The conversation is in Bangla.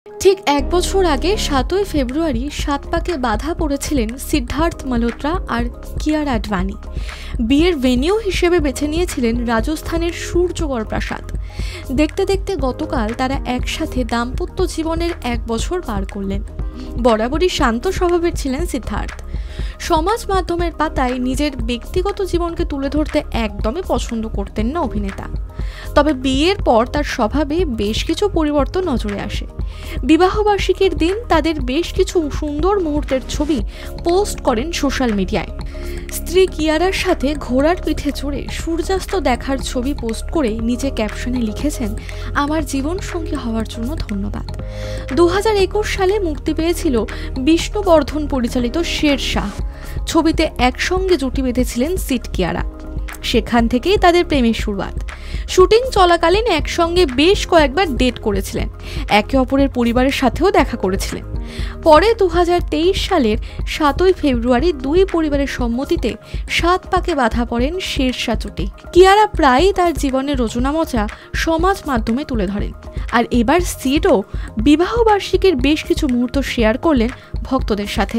ঠিক এক বছর আগে ৭ই ফেব্রুয়ারি সাত পাকে বাধা পড়েছিলেন সিদ্ধার্থ মালহোত্রা আর কিয়ারা আডবাণী। বিয়ের ভেন্যু হিসেবে বেছে নিয়েছিলেন রাজস্থানের সূর্যগড় প্রাসাদ। দেখতে দেখতে গতকাল তারা একসাথে দাম্পত্য জীবনের এক বছর পার করলেন। বরাবরই শান্ত স্বভাবের ছিলেন সিদ্ধার্থ। সমাজ মাধ্যমের পাতায় নিজের ব্যক্তিগত জীবনকে তুলে ধরতে একদমই পছন্দ করতেন না অভিনেতা। তবে বিয়ের পর তার স্বভাবে বেশ কিছু পরিবর্তন নজরে আসে। বিবাহবার্ষিকীর দিন তাদের বেশ কিছু সুন্দর মুহূর্তের ছবি পোস্ট করেন সোশ্যাল মিডিয়ায়। স্ত্রী কিয়ারার সাথে ঘোড়ার পিঠে চড়ে সূর্যাস্ত দেখার ছবি পোস্ট করে নিচে ক্যাপশনে লিখেছেন, আমার জীবনসঙ্গী হওয়ার জন্য ধন্যবাদ। 2021 সালে মুক্তি পেয়েছিল বিষ্ণুবর্ধন পরিচালিত শেরশাহ। ছবিতে একসঙ্গে জুটি বেঁধেছিলেন সিড কিয়ারা। সেখান থেকেই তাদের প্রেমের শুরুয়াত। শুটিং চলাকালীন একসঙ্গে বেশ কয়েকবার ডেট করেছিলেন, একে অপরের পরিবারের সাথেও দেখা করেছিলেন। পরে 2023 সালের 7ই ফেব্রুয়ারি দুই পরিবারের সম্মতিতে সাত পাকে বাধা পড়েন শেরশাহ জুটি। কিয়ারা প্রায়ই তার জীবনের রচনামচা সমাজ মাধ্যমে তুলে ধরেন, আর এবার সিডও বিবাহবার্ষিকীর বেশ কিছু মুহূর্ত শেয়ার করলেন ভক্তদের সাথে।